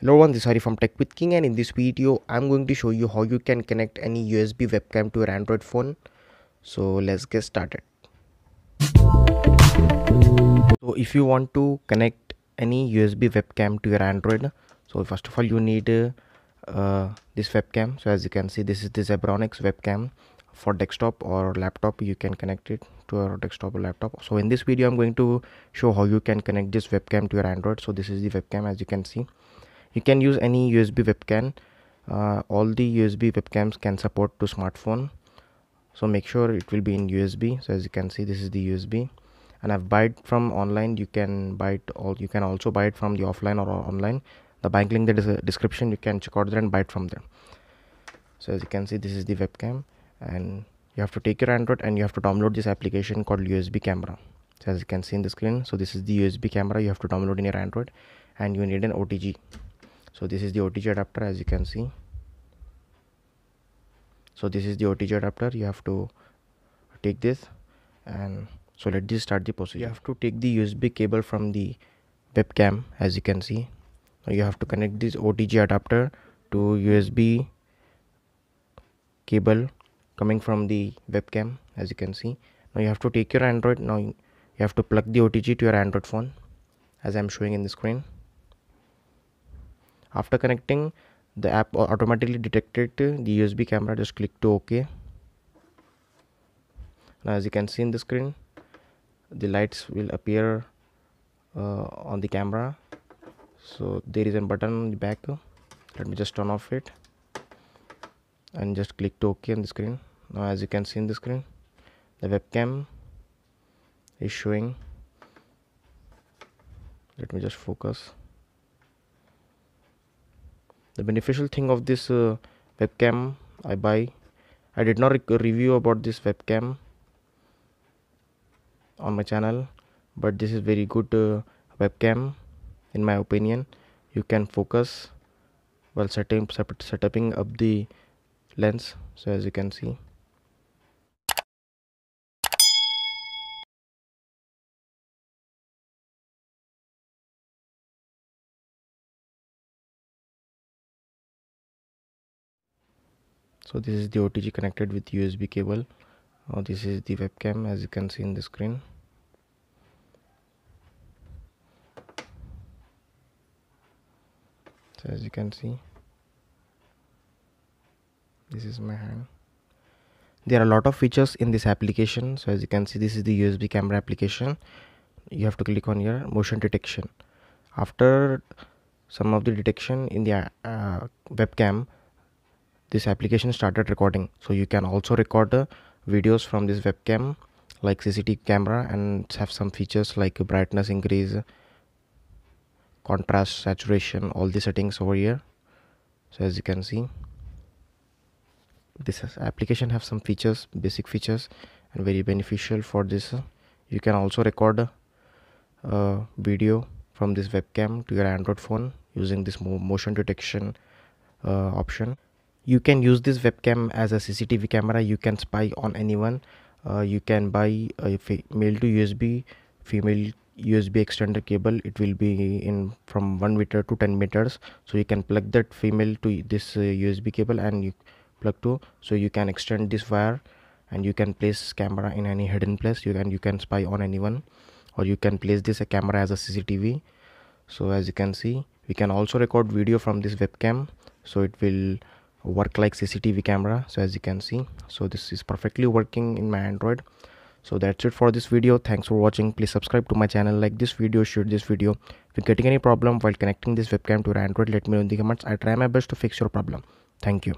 Hello everyone, this is Hari from Tech with King, and in this video I'm going to show you how you can connect any USB webcam to your Android phone. So let's get started. So if you want to connect any USB webcam to your Android, so first of all you need this webcam. So as you can see, this is the Zebronics webcam for desktop or laptop. You can connect it to your desktop or laptop. So in this video I'm going to show how you can connect this webcam to your Android. So this is the webcam. As you can see, you can use any USB webcam. All the USB webcams can support to smartphone, so make sure it will be in USB. So as you can see, this is the USB, and I've buy it from online. You can buy it, or you can also buy it from the offline or online. The bank link that is a description, you can check out there and buy it from there. So as you can see, this is the webcam, and you have to take your Android and you have to download this application called USB camera. So as you can see in the screen, so this is the USB camera you have to download in your Android, and you need an OTG. So this is the OTG adapter, as you can see. So this is the OTG adapter. You have to take this, and so let's just start the procedure. You have to take the USB cable from the webcam, as you can see. Now you have to connect this OTG adapter to USB cable coming from the webcam, as you can see. Now you have to take your Android. Now you have to plug the OTG to your Android phone, as I'm showing in the screen. After connecting, the app automatically detected the USB camera. Just click to OK. Now as you can see in the screen, the lights will appear on the camera. So there is a button on the back. Let me just turn off it and just click to OK on the screen. Now as you can see in the screen, the webcam is showing. Let me just focus. The beneficial thing of this webcam I did not review about this webcam on my channel, but this is very good webcam in my opinion. You can focus while setting up the lens. So as you can see, so this is the OTG connected with USB cable. This is the webcam, as you can see in the screen. So as you can see, this is my hand. There are a lot of features in this application. So as you can see, this is the USB camera application. You have to click on your motion detection. After some of the detection in the webcam, this application started recording. So you can also record videos from this webcam like CCTV camera, and have some features like brightness increase, contrast, saturation, all the settings over here. So as you can see, this application have some features, basic features, and very beneficial for this. You can also record video from this webcam to your Android phone using this motion detection option. You can use this webcam as a CCTV camera. You can spy on anyone. You can buy a male to USB, female USB extender cable. It will be in from 1 meter to 10 meters. So you can plug that female to this USB cable, and you plug to, so you can extend this wire, and you can place camera in any hidden place. You can spy on anyone, or you can place this camera as a CCTV. So as you can see, we can also record video from this webcam, so it will work like CCTV camera. So as you can see, so this is perfectly working in my Android. So that's it for this video. Thanks for watching. Please subscribe to my channel, like this video, share this video. If you're getting any problem while connecting this webcam to your Android, let me know in the comments. I try my best to fix your problem. Thank you.